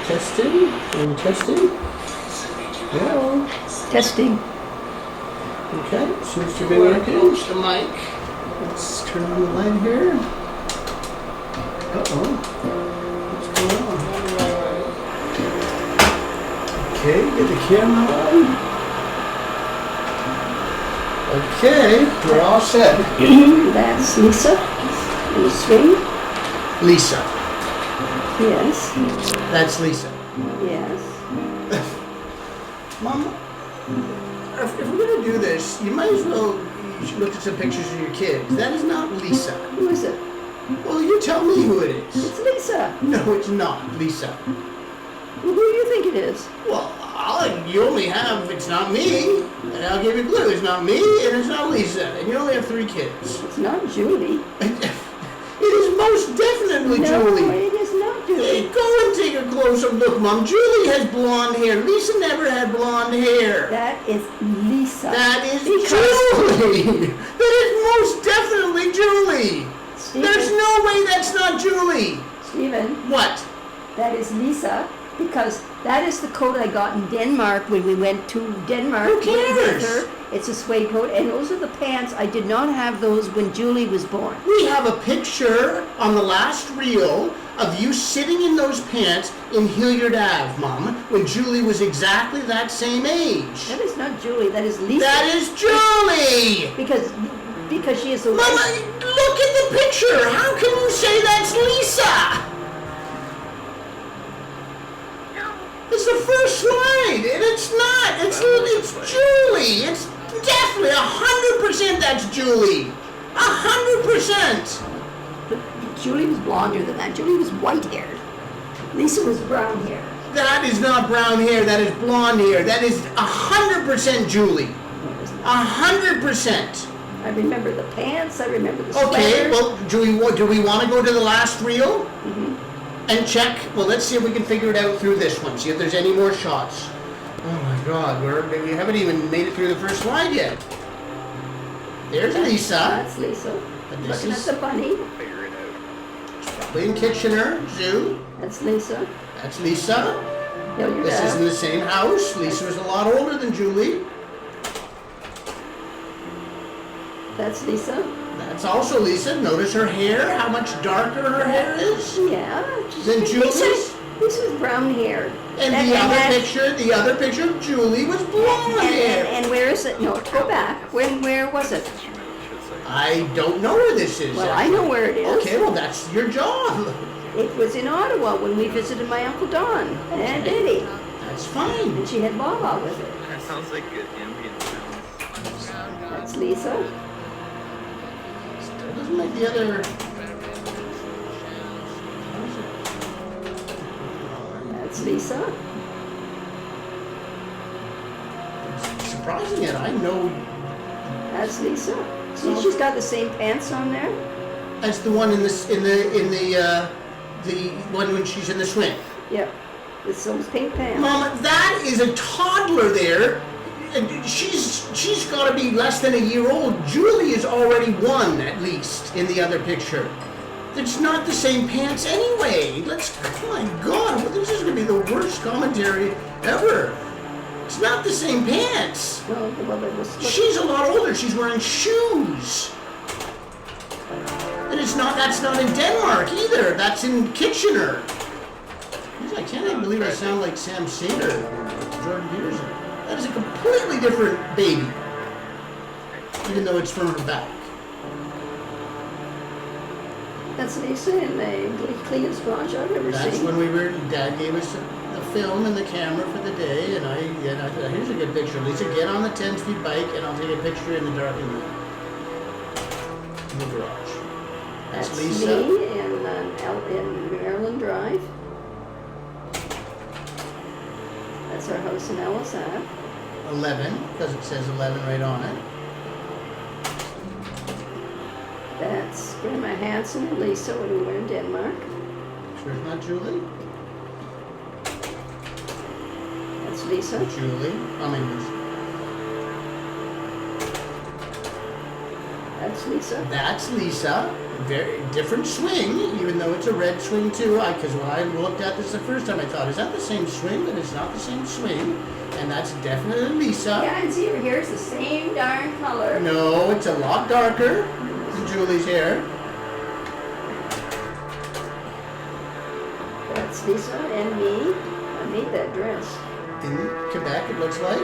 Testing. And testing. Hello. Testing. Okay, seems to be working. Approach the mic. Let's turn on the light here. Uh-oh. What's going on? Okay, get the camera on. Okay, we're all set. That's Lisa in the swing. Lisa. Yes. That's Lisa. Yes. Mom, if we're going to do this, you might as well look at some pictures of your kids. That is not Lisa. Who is it? Well, you tell me who it is. It's Lisa. No, it's not Lisa. Well, who do you think it is? Well, you only have, it's not me, and I'll give you a clue. It's not me, and it's not Lisa, and you only have 3 kids. It's not Julie. It is most definitely Julie. No, it is not Julie. Go and take a closer look, Mom. Julie has blonde hair. Lisa never had blonde hair. That is Lisa. That is Julie. That is most definitely Julie. Stephen, There's no way that's not Julie. Stephen, What? that is Lisa because that is the coat I got in Denmark when we went to Denmark. Who cares? With her. It's a suede coat, and those are the pants. I did not have those when Julie was born. We have a picture on the last reel of you sitting in those pants in Hilliard Ave, Mom, when Julie was exactly that same age. That is not Julie. That is Lisa. That is Julie! Because she is the Mama, look at the picture! How can you say that's Lisa? It's the first slide, and it's not. It's Julie. It's definitely 100% that's Julie. 100%. Julie was blonder than that. Julie was white-haired. Lisa was brown hair. That is not brown hair. That is blonde hair. That is 100% Julie. 100%. I remember the pants. I remember the sweater. Okay, well, do we want to go to the last reel? Mm-hmm. And check? Well, let's see if we can figure it out through this one. See if there's any more shots. Oh my God, we haven't even made it through the first slide yet. There's Lisa. That's Lisa. And this Looking is at the bunny. probably in Kitchener Zoo. That's Lisa. That's Lisa. Hilliard This is in Ave. the same house. Lisa was a lot older than Julie. That's Lisa. That's also Lisa. Notice her hair, how much darker her hair is Yeah. than Julie's. Lisa was brown hair. And the other picture of Julie was blonde hair. And where is it? No, go back. Where was it? I don't know where this is. Well, I know where it is. Okay, well, that's your job. It was in Ottawa when we visited my Uncle Don and Eddie. That's fine. And she had Baba with her. That sounds like good ambient sounds. That's Lisa. Still doesn't make the other... That's Lisa. It's surprising it. I know That's Lisa. See, she's got the same pants on there. that's the one in the one when she's in the swing. Yep. With those pink pants. Mama, that is a toddler there. And she's got to be less than a year old. Julie is already 1 at least in the other picture. It's not the same pants anyway. Oh my God, this is going to be the worst commentary ever. It's not the same pants. Well, it was. She's a lot older. She's wearing shoes. And that's not in Denmark either. That's in Kitchener. Jeez, I can't even believe I sound like Sam Sater or Jordan Peterson. That is a completely different baby. Even though it's from her back. That's Lisa in the cleanest garage I've ever That's seen. when Dad gave us the film and the camera for the day, and I thought, here's a good picture. Lisa, get on the 10-speed bike, and I'll take a picture in the dark in the garage. That's Lisa. Me in Maryland Drive. That's our house in Ellis Ave. 11, because it says 11 right on it. That's Grandma Hansen and Lisa when we were in Denmark. Sure it's not Julie? That's Lisa. Julie. I mean, Lisa. That's Lisa. That's Lisa. Very different swing, even though it's a red swing too. Because when I looked at this the first time, I thought, is that the same swing? But it's not the same swing. And that's definitely Lisa. Yeah, and see over here, it's the same darn color. No, it's a lot darker than Julie's hair. That's Lisa and me. I made that dress. In Quebec, it looks like.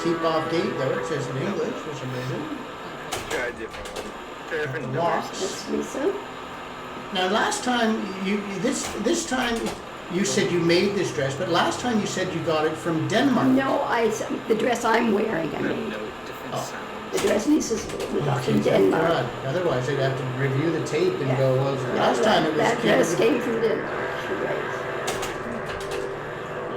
Keep off date, though. It says in English for some reason. Try a different one. Try different Locks. numbers. That's Lisa. Now, last time this time you said you made this dress, but last time you said you got it from Denmark. No, the dress I'm wearing, I No, made. no, different Oh. sound. The dress Lisa's we got Okay, from thank Denmark. God. Otherwise, I'd have to review the tape and Yeah. go, well, last time it was. That dress came from Denmark. You're right.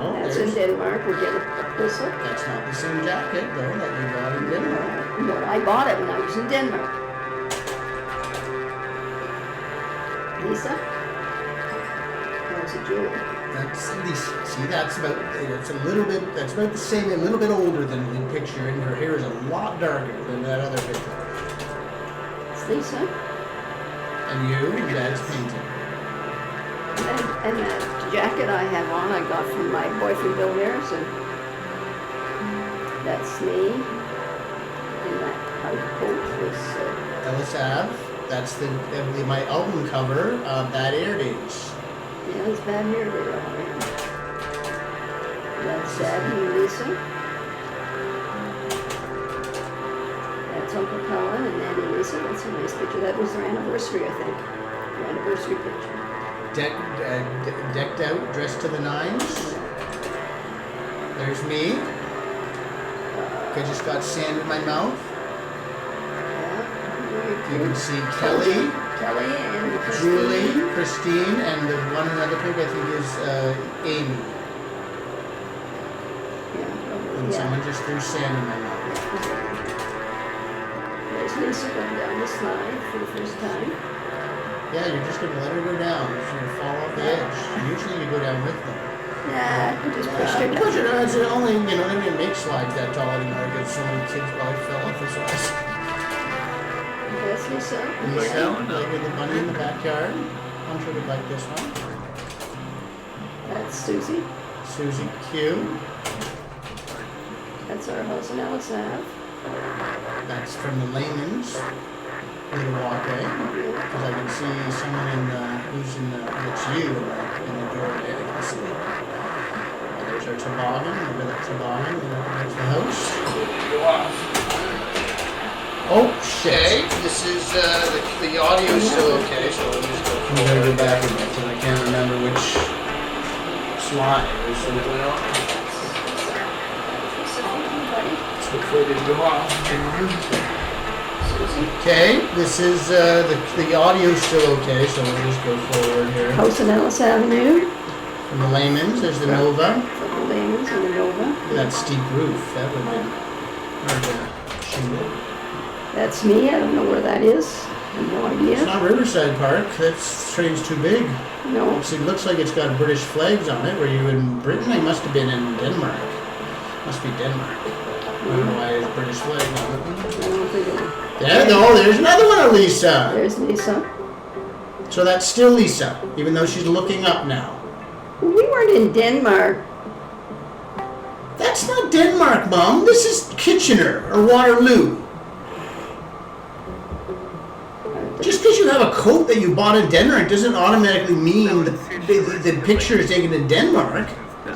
Oh, That's in Denmark. We'll get a closer. that's not the same jacket, though, that you got in Denmark. No, I bought it when I was in Denmark. Lisa? That's a jewel. That's Lisa. See, that's about the same, a little bit older than the picture, and her hair is a lot darker than that other picture. It's Lisa. And you, Dad's painting. And that jacket I have on, I got from my boyfriend Bill Harrison. That's me. And that outcoat was, Ellis Ave. That's my album cover of Bad Air Days. yeah, it's bad hair day all around. That's Dad and Lisa. That's Uncle Colin and Nanny Lisa. That's a nice picture. That was their anniversary, I think. Their anniversary picture. Decked out, dressed to the nines. There's me. I just got sand in my mouth. Yeah. You can see Kelly, Kelly and Christine. Julie, Christine, and the one in the other picture I think is Amy. Yeah. And someone just threw sand in my mouth. There's Lisa going down the slide for the first time. Yeah, you're just gonna let her go down. She's gonna fall off the edge. Usually you go down with them. Yeah, I just pushed her Push down. it on. It's only, they didn't make slides that tall anymore because so many kids probably fell off the slides. That's Lisa. Lisa, like with the bunny in the backyard. I'm sure we'd like this one. That's Susie. Susie Q. That's our house in Ellis Ave. That's from the layman's little walkway. Because I can see someone it's you in the doorway. I can see. And there's our toboggan, over the toboggan, and there's the house. Okay, this is, the audio's still okay, so we'll just go. I'm gonna go back a bit, because I can't remember which slide or something else. Okay, this is, the audio's still okay, so we'll just go forward here. House in Ellis Avenue. From the layman's, there's the Nova. From the Layman's and the Nova. That steep roof, that would be, or the shingle. That's me. I don't know where that is. I have no It's idea. not Riverside Park, that train's too big. No. It looks like it's got British flags on it. Were you in Britain? I must have been in Denmark. Must be Denmark. I don't know why there's British flag on it. I don't think it. There's another one of Lisa. There's Lisa. So that's still Lisa, even though she's looking up now. We weren't in Denmark. That's not Denmark, Mom. This is Kitchener or Waterloo. Just because you have a coat that you bought in Denmark doesn't automatically mean the picture is taken in Denmark.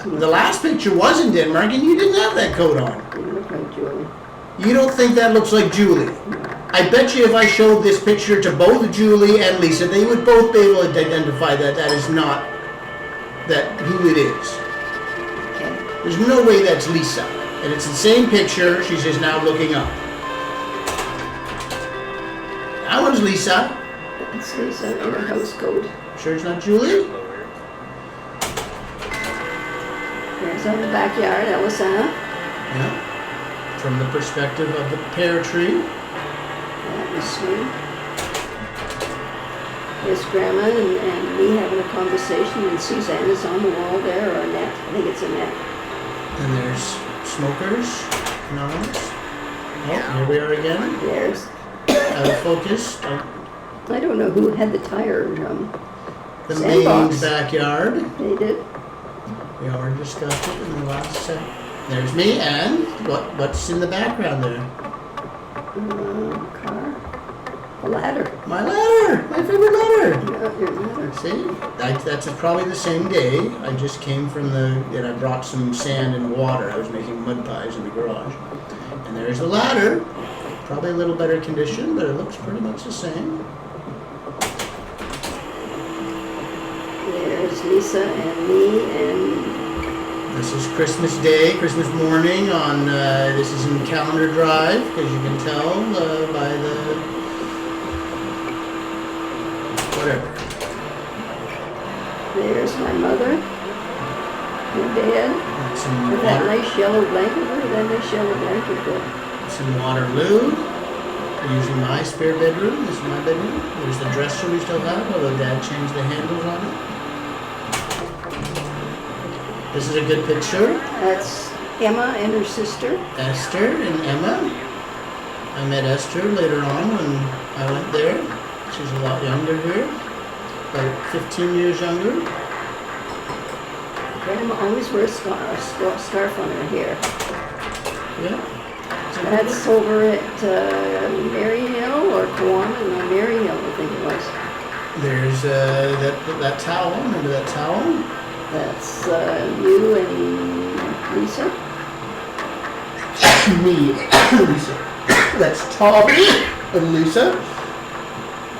The last picture was in Denmark and you didn't have that coat on. You look like Julie. You don't think that looks like Julie? I bet you if I showed this picture to both Julie and Lisa, they would both be able to identify that that is not who it is. Okay. There's no way that's Lisa. And it's the same picture, she's just now looking up. That one's Lisa. That's Lisa in her house coat. Sure it's not Julie? There's out the backyard, Ellis Ave. Yeah. From the perspective of the pear tree. That was sweet. There's Grandma and me having a conversation, and Suzanne is on the wall there, or Annette. I think it's Annette. And there's Smokers. Anonymous. Oh, here we are again. There's out of focus. I don't know who had the tire. The Sandbox. main backyard. They did. We already discussed it in the last set. There's me, and what's in the background there? Car. A ladder. My ladder! My favorite ladder! Yeah, your ladder. See? That's probably the same day. I just came from and I brought some sand and water. I was making mud pies in the garage. And there's the ladder. Probably a little better condition, but it looks pretty much the same. There's Lisa and me and This is Christmas Day, Christmas morning on, this is in Calendar Drive, as you can tell by the, whatever. there's my mother and dad. That's some With that water, nice yellow blanket. Look at that nice yellow blanket there. some Waterloo. We're using my spare bedroom. This is my bedroom. There's the dresser we still have, although Dad changed the handles on it. This is a good picture. That's Emma and her sister. Esther and Emma. I met Esther later on when I went there. She's a lot younger here, about 15 years younger. Grandma always wears a scarf on her hair. Yeah. That's over at Maryhill or Kawana? No, Maryhill, I think it was. There's that towel. Remember that towel? That's you and Lisa. Me, Lisa. That's Tommy and Lisa.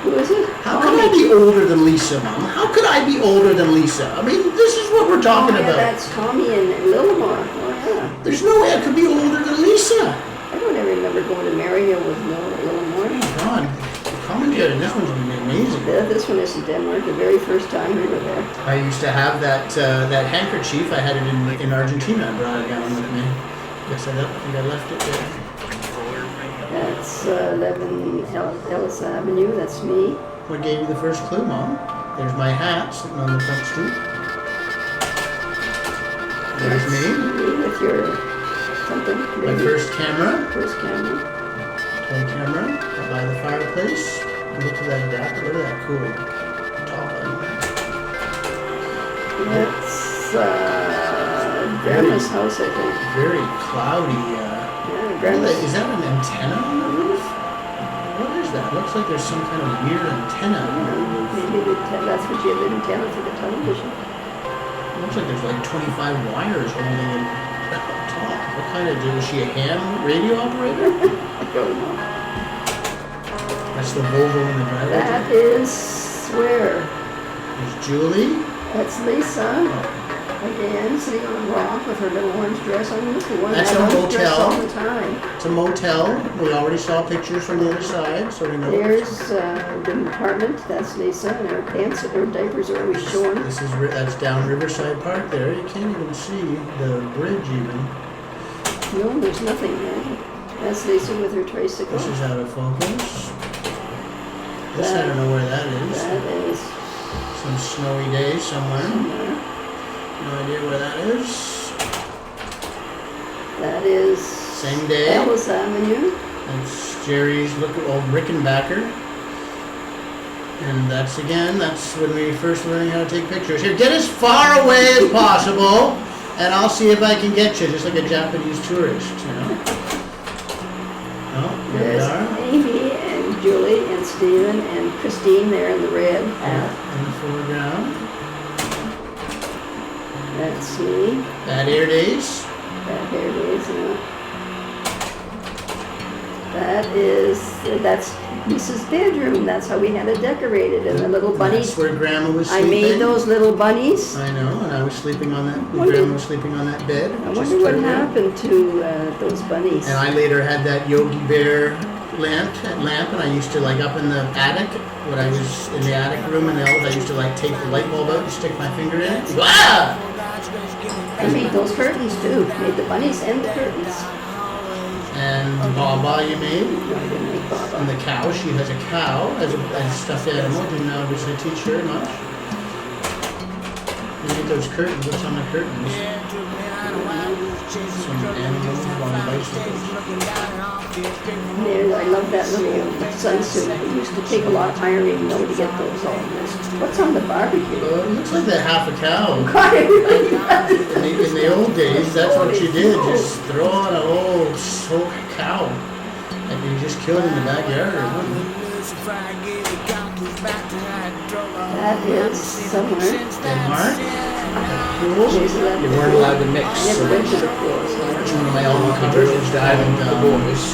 Who is it? How could I be older than Lisa, Mom? How could I be older than Lisa? I mean, this is what we're talking yeah, about. that's Tommy and Lillimore. Oh, yeah. There's no way I could be older than Lisa. I don't ever remember going to Maryhill with Lillimore. God, the commentary on this one's gonna be amazing. This one is in Denmark, the very first time we were there. I used to have that handkerchief. I had it in Argentina. I brought it down with me. Guess I think I left it there. That's 11 Ellis Avenue, that's me. What gave you the first clue, Mom? There's my hat sitting on the front stoop. There's That's me. with your something. My first camera. First camera. Toy camera. By the fireplace. Look at that adapter. Look at that cool top on. That's Grandma's house, I think. Very cloudy. Yeah, Grandma's. Is that an antenna on the roof? What is that? Looks like there's some kind of weird antenna on the roof. Maybe that's what you have the antenna for the television. Looks like there's like 25 wires holding it up top. What kind of was she a ham radio operator? I don't know. That's the Volvo in the driveway. That is where? There's Julie. That's Lisa. Again, sitting on a rock with her little orange dress on. The one That's that a orange dress motel. all the time. It's a motel. We already saw pictures from the other side, so we know. There's the apartment. That's Lisa, and her pants, her diapers are always showing. That's down Riverside Park there. You can't even see the bridge even. No, there's nothing there. That's Lisa with her tricycle. This is out of focus. This I don't know where that is. That is Some snowy day somewhere. somewhere. No idea where that is. That is Same day. Ellis Avenue. That's Jerry's old Rickenbacker. And that's when we first learning how to take pictures. Here, get as far away as possible, and I'll see if I can get you, just like a Japanese tourist, you know. Oh, here we There's are. Amy and Julie and Stephen and Christine there in the red hat. In the foreground. That's me. Bad Air Days. That there it is. That's Lisa's bedroom. That's how we had it decorated. And the little bunnies. That's where Grandma was I sleeping. made those little bunnies. I know, and I was sleeping on that. Wonder- Grandma was sleeping on that bed. I just wonder what right there. happened to those bunnies. And I later had that Yogi Bear lamp, and I used to like up in the attic when I was in the attic room in the elves. I used to like take the light bulb out and stick my finger in it. Ah! I made those curtains too. Made the bunnies and the curtains. And Baba you made, No, I didn't make and Baba. the cow. She has a cow as a stuffed animal. Didn't obviously teach her much. You made those curtains. What's on the curtains? Some animals on bicycles. There, I love that little sunsuit. It used to take a lot of ironing though to get those all. What's on the barbecue? Well, it looks like they're half a cow. God, it really does. In the old days, that's what you did. Just throw on a whole soaked cow. And you just kill it in the backyard or something. That is somewhere. Denmark? Cool. You weren't allowed to mix. I never went to the pools. It's one of my alma maters is diving the boys.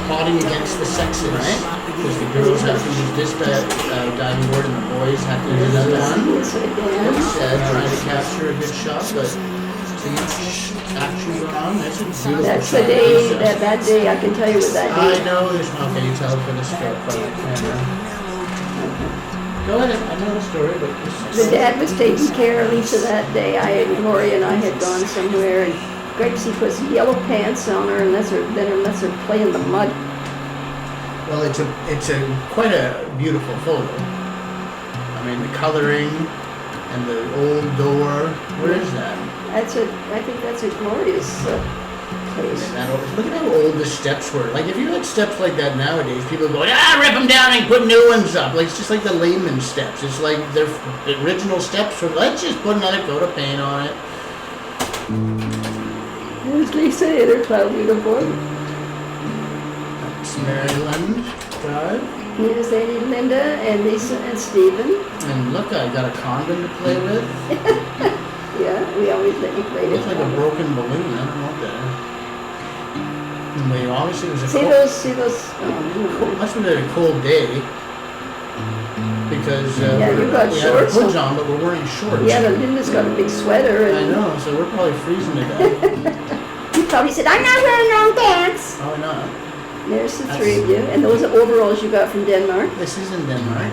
Plotting against the sexes. Right? Because the girls have to use this diving board and the boys have to use another one. Yes, again. It's trying to capture a good shot, but too much action going on. That's a beautiful That's shot. the day, that day, I can tell you what that I day. know there's no, can you tell for the scope from the camera? Go ahead, I know the story, but The dad was taking care of Lisa that day. Gloria and I had gone somewhere, and Gregsy puts yellow pants on her and lets her play in the mud. well, it's quite a beautiful photo. I mean, the coloring and the old door. Where is that? I think that's a glorious place. Look at how old the steps were. Like, if you had steps like that nowadays, people go, rip them down and put new ones up. Like, it's just like the layman steps. It's like their original steps from, let's just put another coat of paint on it. There's Lisa in her cloud uniform. That's Maryland Drive. Here's Lady Linda and Lisa and Stephen. And look, I got a condom to play with. Yeah, we always let you play It this. looks like a broken balloon. I don't know what that is. Anyway, obviously it was a See cold, those, must have been a cold day. Because Yeah, you got we shorts had hoods on. on, but we're wearing shorts. yeah, but Linda's got a big sweater I and know, so we're probably freezing to death. he probably said, I'm not wearing long pants. Probably not. There's the three of you. And those are overalls you got from Denmark. This is in Denmark.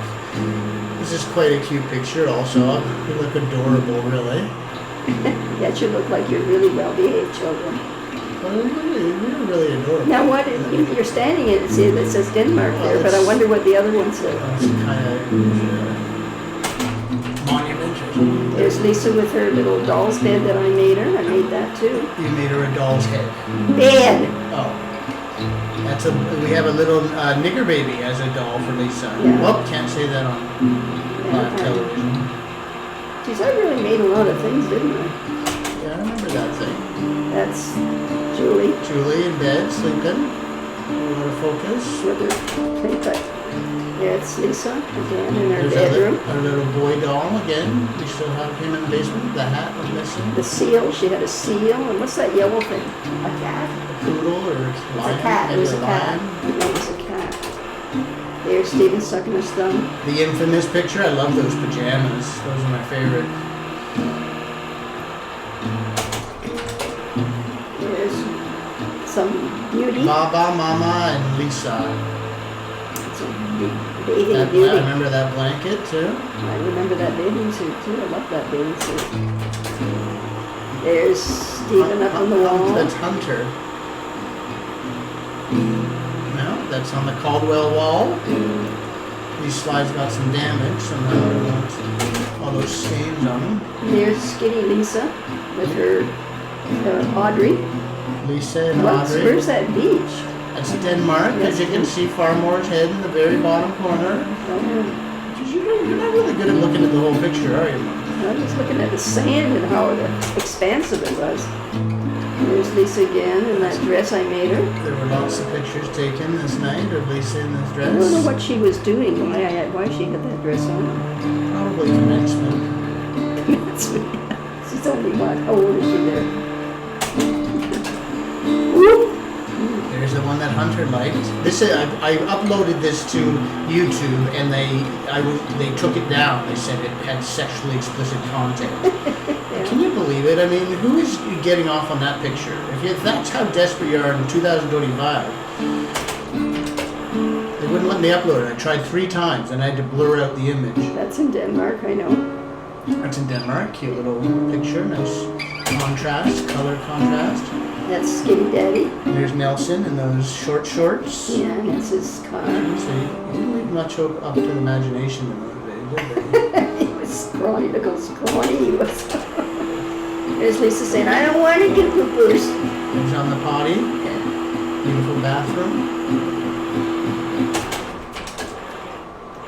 This is quite a cute picture also. You look adorable, really. That should look like you're really well-behaved children. Well, we're really adorable. Now what, you're standing in it, see, that says Denmark there, but I wonder what the other one said. It's kind of monumental. There's Lisa with her little doll's bed that I made her. I made that too. You made her a doll's head. Bed! Oh. We have a little nigger baby as a doll for Lisa. Yeah. Well, can't say that on live television. Geez, I really made a lot of things, didn't I? Yeah, I remember that thing. That's Julie Julie in bed, sleeping. A lot of focus. with her clay cut. Yeah, it's Lisa again in her There's bedroom. our little boy doll again. We still have him in the basement. The hat was missing. The seal, she had a seal, and what's that yellow thing? A cat? A poodle or a It's lion. a cat, it Maybe was a a cat. lion. No, it was a cat. There's Stephen sucking his thumb. The infamous picture. I love those pajamas. Those are my favorite. There's some beauty. Baba, Mama, and Lisa. It's a bathing I beauty. remember that blanket too. I remember that bathing suit too. I love that bathing suit. There's Stephen up on the wall. That's Hunter. No, that's on the Caldwell wall. These slides got some damage somehow. All those stains on them. There's skinny Lisa with her Audrey. Lisa and Audrey. Where's that beach? That's Denmark. As you can see, Farmore's head in the very bottom corner. You're not really good at looking at the whole picture, are you, Mom? I was looking at the sand and how expansive it was. There's Lisa again in that dress I made her. There were lots of pictures taken this night of Lisa in this I dress. don't know what she was doing, why she had that dress on. Probably commencement. She's only what? How old is she there? Whoop. There's the one that Hunter liked. This I uploaded this to YouTube, and they took it down. They said it had sexually explicit content. Can you believe it? I mean, who is getting off on that picture? If that's how desperate you are in 2025, they wouldn't let me upload it. I tried 3 times, and I had to blur out the image. That's in Denmark, I know. That's in Denmark. Cute little picture. Nice contrast, color contrast. That's Skinny Daddy. And there's Nelson in those short shorts. Yeah, and that's his car. So you didn't leave much up to the imagination in those days, did they? He was scrawny, look how scrawny he was. There's Lisa saying, I don't want to do poo-poos. There's on the potty. Beautiful bathroom.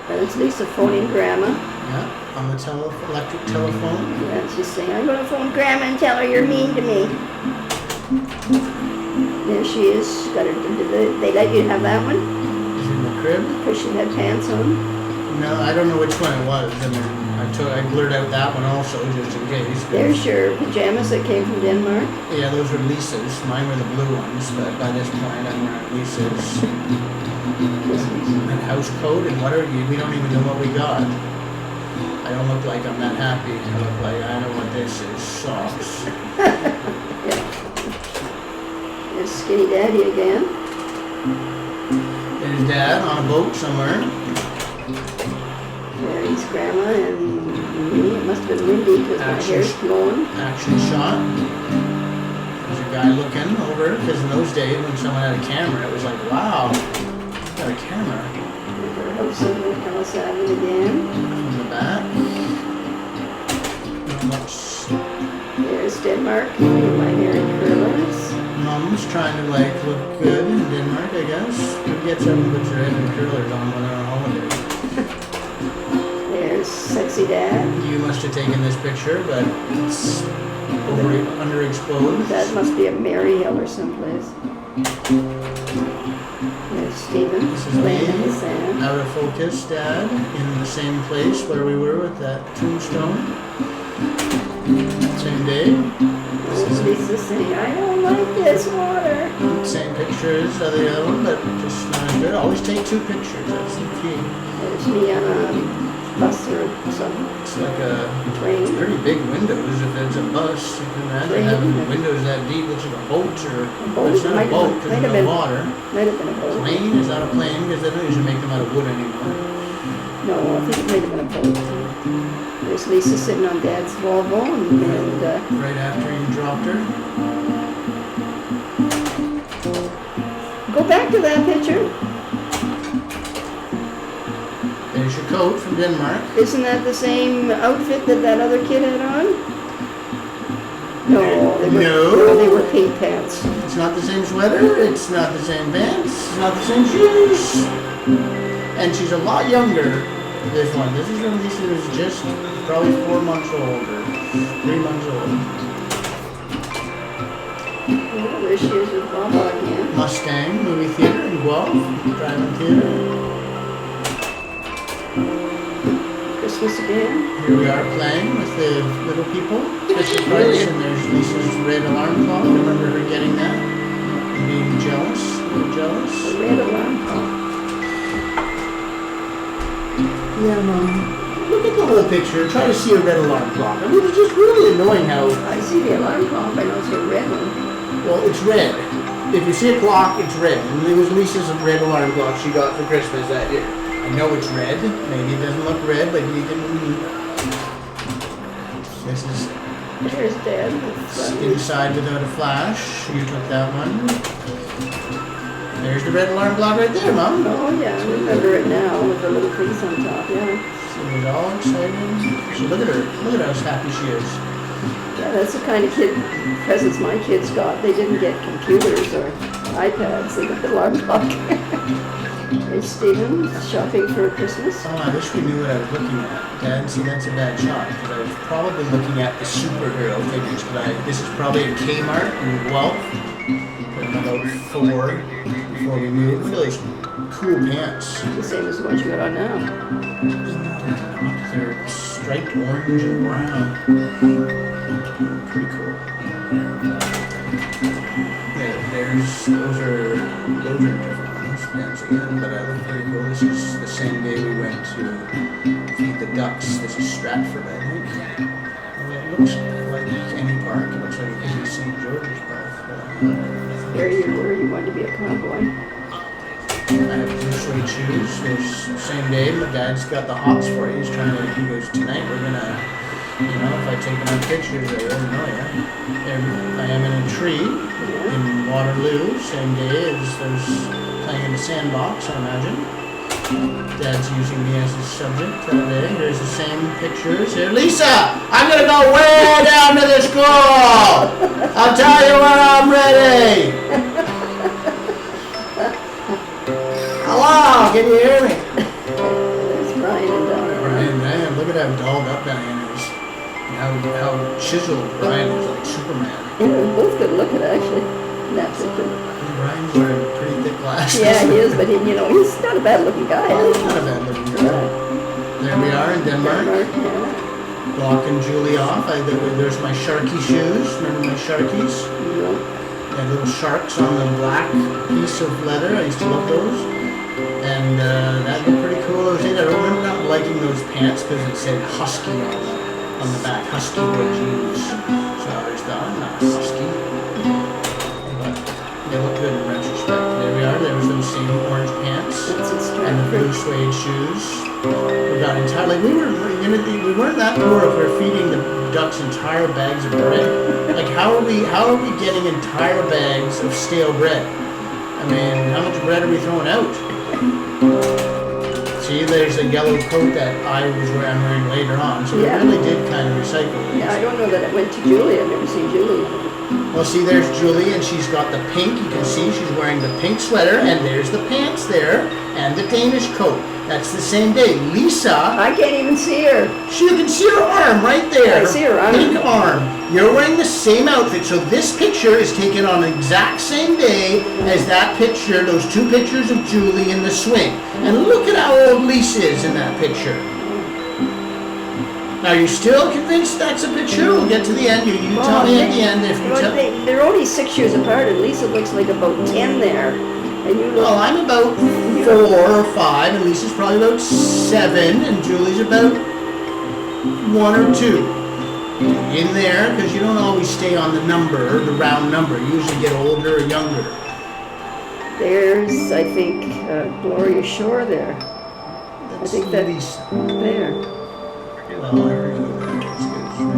There's Lisa phoning Grandma. Yeah, on the electric telephone. Yeah, she's saying, I'm going to phone Grandma and tell her you're mean to me. There she is. Got her. Did they let you have that one? Is in the crib. Because she had pants on. No, I don't know which one it was. I mean, I blurred out that one also, just in case. There's your pajamas that came from Denmark. Yeah, those were Lisa's. Mine were the blue ones, but by this point I'm wearing Lisa's. And house coat and whatever. We don't even know what we got. I don't look like I'm that happy. I look like I know what this is. Socks. There's Skinny Daddy again. There's Dad on a boat somewhere. There's Grandma and me. It must have been windy because my hair's blowing. Action shot. There's a guy looking over, because in those days when someone had a camera, it was like, wow, got a camera. House over Palisade again. From the back. Not much. There's Denmark. My hair in curlers. Mom's trying to like look good in Denmark, I guess. Who gets up and puts her head in curlers on when they're on holiday? There's Sexy Dad. You must have taken this picture, but it's underexposed. That must be a Maryhill or someplace. There's Stephen. This is playing in the me, sand. out of focus, Dad, in the same place where we were with that tombstone. Same day. There's Lisa saying, I don't like this water. Same picture as the other one, but just not as good. Always take two pictures, that's the key. There's me on a bus or some It's like it's train. pretty big windows if it's a bus. You can imagine having windows that deep, looks like a boat or... boat? It's not a boat because Might have there's no been. water. Might have been a boat. Plane? Is that a plane? Because they don't usually make them out of wood anymore. No, I think it might have been a boat. There's Lisa sitting on Dad's Volvo and Right after you dropped her. go back to that picture. There's your coat from Denmark. Isn't that the same outfit that that other kid had on? No, they were pink pants. It's not the same sweater. It's not the same pants. It's not the same shoes. And she's a lot younger. This one. This is when Lisa was just probably 4 months old or 3 months old. Oh, there she is with Baba again. Mustang movie theater in Guelph. Drive-in theater. Christmas again. Here we are playing with the little people. Fisher Price, and there's Lisa's red alarm clock. I remember her getting that and being jealous. A little jealous. The red alarm clock. Yeah, Mom. Look at the whole picture. Try to see a red alarm clock. I mean, it's just really annoying how... I see the alarm clock. I know it's a red one. Well, it's red. If you see a clock, it's red. And it was Lisa's red alarm clock she got for Christmas that year. I know it's red. Maybe it doesn't look red, but you can... This is There's Dad. inside without a flash. You took that one. There's the red alarm clock right there, Mom. Oh yeah, I remember it now with the little things on top, yeah. She's all excited. So look at her. Look at how happy she is. Yeah, that's the kind of presents my kids got. They didn't get computers or iPads, they got the alarm clock. There's Stephen shopping for Christmas. Oh, I wish we knew what I was looking at. Dad, see, that's a bad shot, because I was probably looking at the superhero figures, but this is probably a Kmart in Guelph. About 4 before we move. Look at those cool pants. The same as the ones you got on now. They're striped orange and brown. Pretty cool. Yeah, those are different ones. Pants again, but I look pretty cool. This is the same day we went to feed the ducks. This is Stratford, I think. Well, it looks like any park. It looks like it could be St. George's Park. There you were, you wanted to be a cowboy. I have blue suede shoes. There's same day, my dad's got the hots for you. He goes, tonight we're gonna, if I take enough pictures, I won't know ya. I am in a tree in Waterloo, same day as there's playing in the sandbox, I imagine. Dad's using me as his subject today. Here's the same pictures. Here, Lisa, I'm gonna go way down to the school. I'll tell you when I'm ready. Hello, can you hear me? There's Brian and Donna. Brian, man, look at how dolled up Diane is. And how chiseled Brian is, like Superman. Yeah, they're both good looking actually. In that picture. Brian's wearing pretty thick glasses. Yeah, he is, but he's not a bad looking guy. He's not a bad looking guy. There we are in Denmark. Yeah. Blocking Julie off. There's my Sharky shoes. Remember my Sharkies? Yeah. They had little sharks on the black piece of leather. I used to love those. And that looked pretty cool. I don't remember not liking those pants because it said Husky on the back. Husky boy jeans. So I always thought, I'm not husky. But they look good in retrospect. There we are. There was those same orange pants. That's his And the blue suede shoes. We got entirely. We weren't that poor if we're feeding the ducks entire bags of bread. Like how are we getting entire bags of stale bread? I mean, how much bread are we throwing out? See, there's a yellow coat that I'm wearing later on. So we really did kind of recycle these. Yeah, I don't know that it went to Julie. I've never seen Julie. Well, see, there's Julie, and she's got the pink. You can see she's wearing the pink sweater, and there's the pants there, and the Danish coat. That's the same day. Lisa, I can't even see her. you can see her arm right there. I see her arm. Pink arm. You're wearing the same outfit, so this picture is taken on the exact same day as that picture, those two pictures of Julie in the swing. And look at how old Lisa is in that picture. Now, are you still convinced that's a picture? We'll get to the end. You tell me at the end if you tell. They're only 6 years apart, and Lisa looks like about 10 there. And you look. Well, I'm about 4 or 5, and Lisa's probably about 7, and Julie's about 1 or 2. In there, because you don't always stay on the number, the round number. You usually get older or younger. There's, I think, Gloria Shore there. That's think that- Lisa. There. Well,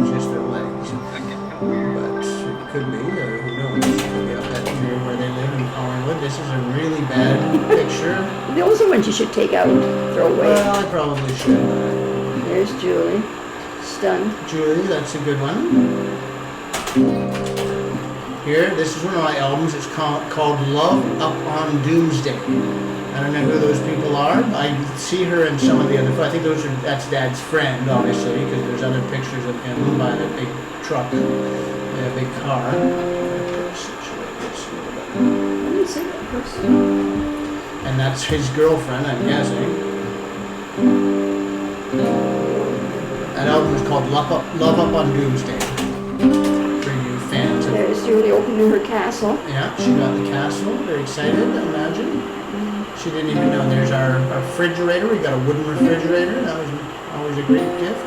it's just their legs. But it could be, who knows? It could be up that here where they live in Collingwood. This is a really bad picture. Those are ones you should take out, throw away. Well, I probably should. There's Julie. Stunned. Julie, that's a good one. Here, this is one of my albums. It's called Love Up on Doomsday. I don't know who those people are. I see her in some of the other. I think that's Dad's friend, obviously, because there's other pictures of him by a big truck, a big car. Let me see that person. And that's his girlfriend, I'm guessing. That album is called Love Up on Doomsday. For you fans of. There's Julie opening her castle. Yeah, she got the castle. Very excited, I imagine. She didn't even know. There's our refrigerator. We got a wooden refrigerator. That was always a great gift.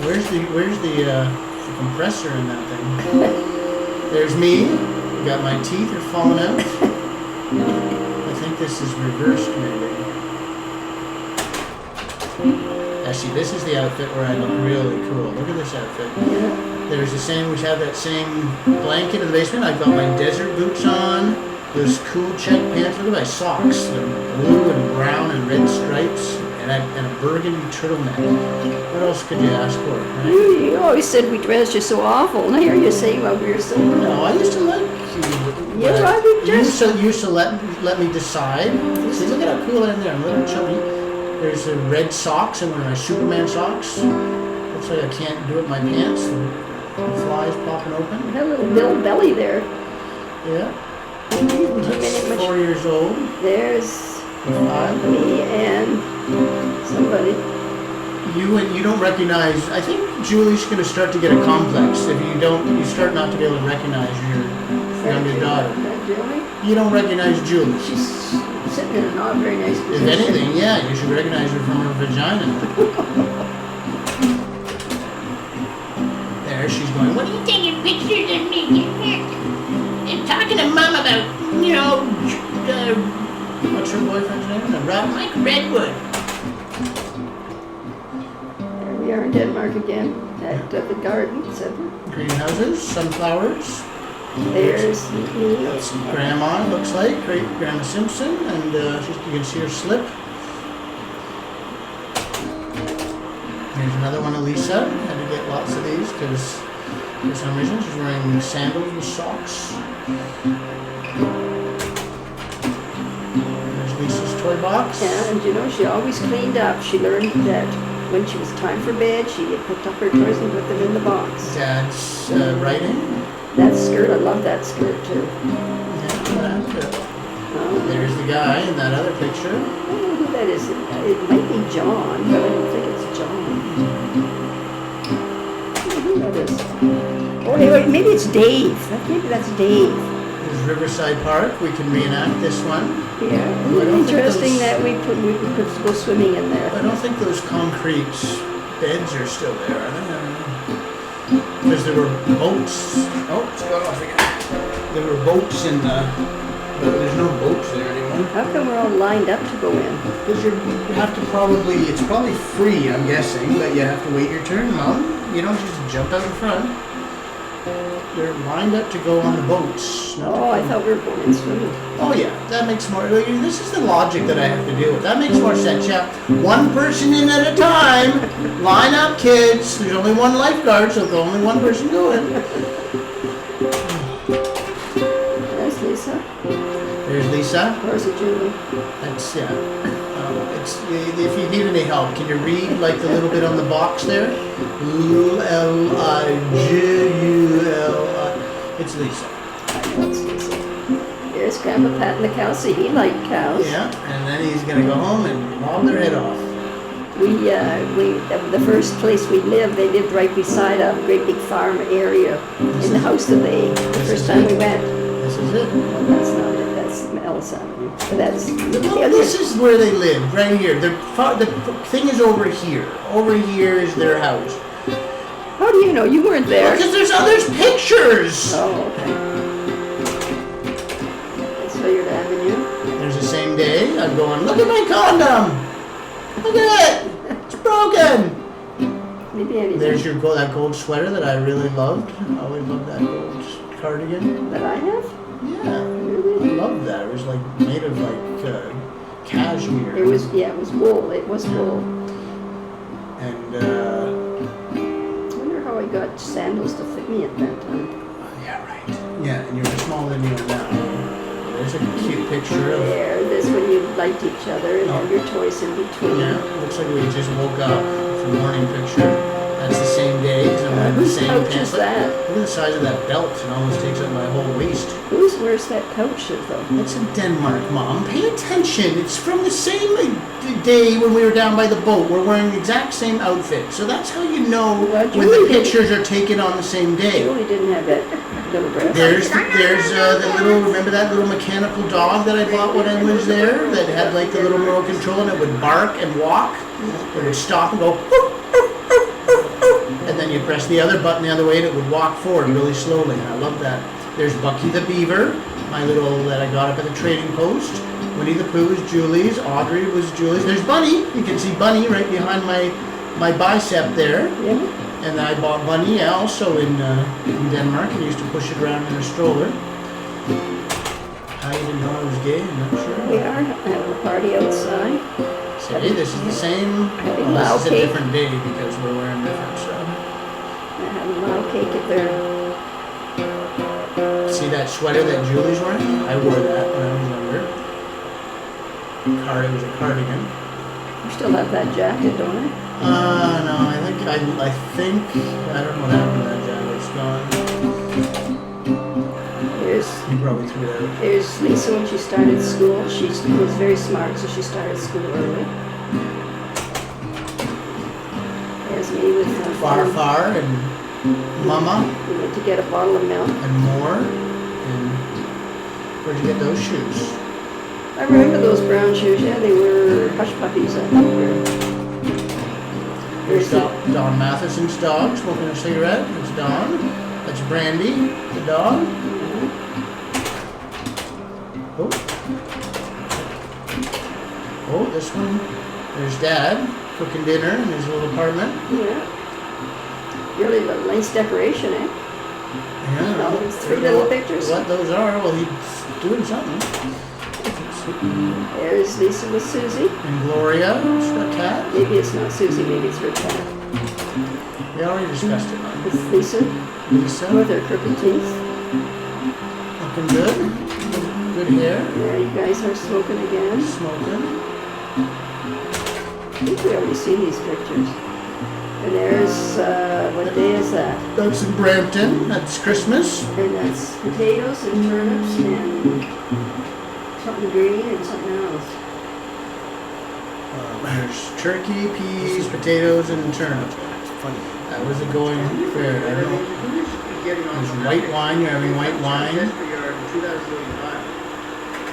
Where's the compressor in that thing? There's me. Got my teeth are falling out. I think this is reversed, maybe. Yeah, see, this is the outfit where I look really cool. Look at this outfit. There's the same. We have that same blanket in the basement. I've got my desert boots on. Those cool check pants. Look at my socks. They're blue and brown and red stripes, and a burgundy turtleneck. What else could you ask for? Right? You always said we dressed you so awful. Now here you're saying well, we're so. No, I used to like you. Yeah, I would just. You used to let me decide. See, look at how cool I am there. I'm a little chubby. There's the red socks and one of my Superman socks. Looks like I can't do it in my pants. The flies popping open. You have a little Bill belly there. Yeah. That's 4 years old. There's 5. me and somebody. You don't recognize. I think Julie's going to start to get a complex if you start not to be able to recognize your younger daughter. Julie? You don't recognize Julie. She's sitting in a not very nice position. If anything, yeah, you should recognize her from her vagina. There, she's going, what are you taking pictures of me? And talking to Mom about, what's her boyfriend's name? Mike Redwood. There we are in Denmark again, at the garden, etc. Greenhouses, sunflowers. There's me. That's Grandma, it looks like, great Grandma Simpson, and you can see her slip. Here's another one of Lisa. Had to get lots of these because for some reason she's wearing sandals with socks. There's Lisa's toy box. Yeah, and you know, she always cleaned up. She learned that when she was time for bed, she picked up her toys and put them in the box. Dad's writing. That skirt, I love that skirt too. Yeah, that's it. Oh, There's the guy in that other picture. I don't know who that is. It might be John, but I don't think it's John. I don't know who that is. Oh, wait, maybe it's Dave. Maybe that's Dave. There's Riverside Park. We can reenact this one. Yeah, Oh, I don't think interesting those- that we could go swimming in there. I don't think those concrete beds are still there, are they? I don't know. Because there were boats. Oh, it's gone off again. There were boats in the... But there's no boats there anymore. How come we're all lined up to go in? Because you have to probably... It's probably free, I'm guessing, but you have to wait your turn, Mom. You don't just jump out in front. They're lined up to go on the boats. not to Oh, I come- thought we were going in swimming. Oh yeah, that makes more. This is the logic that I have to deal with. That makes more sense. Yeah, one person in at a time. Line up, kids. There's only one lifeguard, so there's only one person going. There's Lisa. There's Lisa. Where's it, Julie? That's yeah. It's if you need any help, can you read like the little bit on the box there? Ligul. It's Lisa. I know it's Lisa. There's Grandpa patting the cows. See, he liked cows. Yeah, and then he's gonna go home and lob their head off. The first place we lived, they lived right beside a great big farm area in the house that the first time we went. This is it. Well, that's not it. That's Ellis Avenue. But that's Well, this is where they live, right here. The thing is over here. Over here is their house. How do you know? You weren't there. Because there's pictures. Oh, okay. That's Hilliard Avenue. There's the same day. I'm going, look at my condom. Look at it. It's broken. Maybe anything There's your that gold sweater that I really loved. I always loved that gold cardigan. that I have. Yeah. I Really? loved that. It was like made of like cashmere. It was wool. It was wool. And I wonder how I got sandals to fit me at that time. yeah, right. Yeah, and you were smaller than you are now. There's a cute picture of. There's when you liked each other and all your toys in between. Yeah, looks like we just woke up. It's a morning picture. That's the same day. I'm wearing the Whose same couch pants. is that? Look at the size of that belt. It almost takes up my whole waist. Where's that couch though? It's in Denmark, Mom. Pay attention. It's from the same day when we were down by the boat. We're wearing the exact same outfit. So that's how you know Well, when the Julie did. pictures are taken on the same day. Julie didn't have that little dress. There's the little, remember that little mechanical dog that I bought when I was there? That had like the little remote control and it would bark and walk. It would stop and go, and then you press the other button the other way and it would walk forward really slowly. And I love that. There's Bucky the Beaver, my little, that I got up at the trading post. Winnie the Pooh is Julie's. Audrey was Julie's. There's Bunny. You can see Bunny right behind my bicep there. Yeah. And I bought Bunny also in Denmark and used to push it around in a stroller. I didn't know I was gay, I'm not We sure. are having a party outside. Say, this is the same, Having well, this is a Lao cake. different day because we're wearing different stuff. They're having Lao cake at their. See that sweater that Julie's wearing? I wore that when I was younger. It was a cardigan. You still have that jacket, don't I? No, I think, I don't know what happened to that jacket, it's gone. You probably threw it out. There's Lisa when she started school. She was very smart, so she started school early. There's me with Far and Mama We went to get a bottle of milk. and more. And where'd you get those shoes? I remember those brown shoes. Yeah, they were hush puppies, I think. Here's Don Matheson's dog smoking a cigarette. It's Don. That's Brandy, the dog. Oh, this one. There's Dad cooking dinner in his little apartment. Yeah. Really nice decoration, eh? Yeah. Oh, it's three little pictures. What those are? Well, he's doing something. There's Lisa with Susie. And Gloria, she's got a cat. Maybe it's not Susie, maybe it's her cat. We already discussed it. Huh? It's Lisa Lisa, with her crooked teeth. looking good. Good hair. There you guys are smoking again. Smoking. I think we already seen these pictures. And there's, what day is that? That's in Brampton. That's Christmas. And that's potatoes and turnips and something green and something else. There's turkey, peas, potatoes, and turnip. That was a going fair. I don't know. There's white wine. You're having white wine.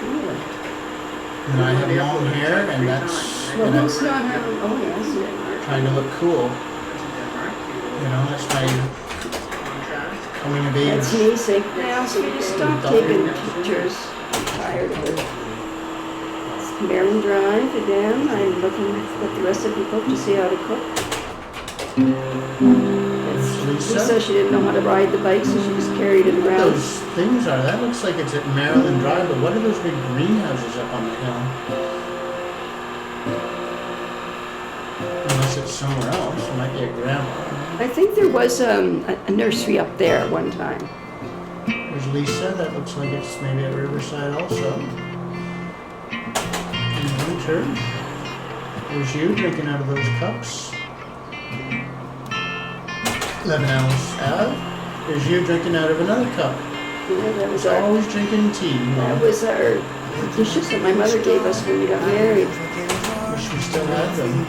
Really? And I have long hair, and that's Well, who's not having, oh yes, trying to look cool. You know, that's my coming of age. that's me saying, now, so you stop taking pictures. I'm tired of it. It's Maryland Drive again. I'm looking at the recipe book to see how to cook. It's Lisa, she didn't know how to ride the bike, so she just carried it What around. those things are? That looks like it's at Maryland Drive, but what are those big greenhouses up on the hill? Unless it's somewhere else. It might be a grandma. I think there was a nursery up there one time. There's Lisa. That looks like it's maybe at Riverside also. In the winter. There's you drinking out of those cups. 11 Alice Ave. There's you drinking out of another cup. Yeah, that was It's our, always drinking tea. that was our dishes that my mother gave us when we got married. Wish we still had them.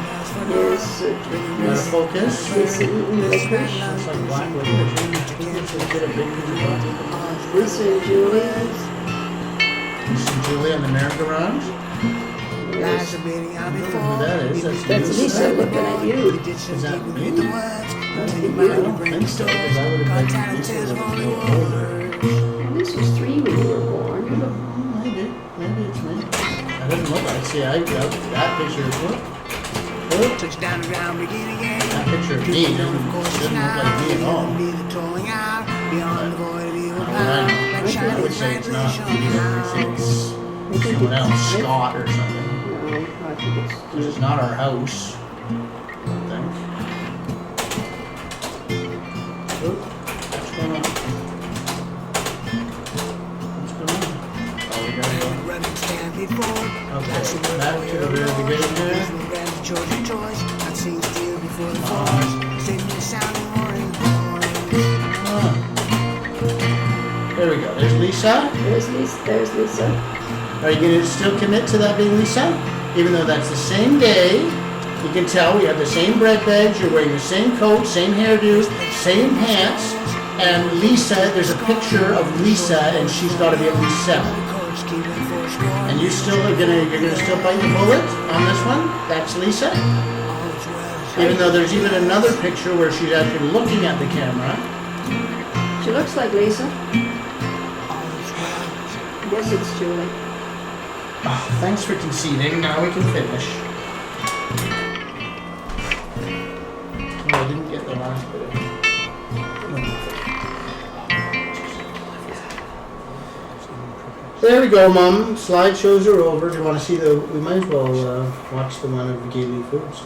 Here's Gotta focus. Lisa eating licorice. Looks like black licorice. Get a big piece of black. Lisa and Julie. Lisa and Julie on the merry-go-round. There's, Who that is? that's Lisa looking at you. Is that me? Must be I you. don't think so, because I would have been Lisa was a little older. Well, this was 3 when you were born. Maybe it's me. That doesn't look like. See, that picture is what? That picture of me doesn't look like me at all. I would say it's not me. I would say it's someone else, Scott or something. No, I think it's Because it's not our house, I don't think. Oop, what's going on? What's going on? Oh, we gotta go. Okay, back to the very beginning here. There we go. There's Lisa. There's Lisa. Are you going to still commit to that being Lisa? Even though that's the same day, you can tell we have the same bread bags, you're wearing the same coat, same hairdo, same pants, and Lisa, there's a picture of Lisa, and she's got to be at least 7. And you're gonna still bite the bullet on this one? That's Lisa? Even though there's even another picture where she's actually looking at the camera. She looks like Lisa. I guess it's Julie. Oh, thanks for conceding. Now we can finish. Oh, I didn't get the last bit of it. There we go, Mom. Slideshows are over. Do you want to see we might as well watch the one of Gaily Foods.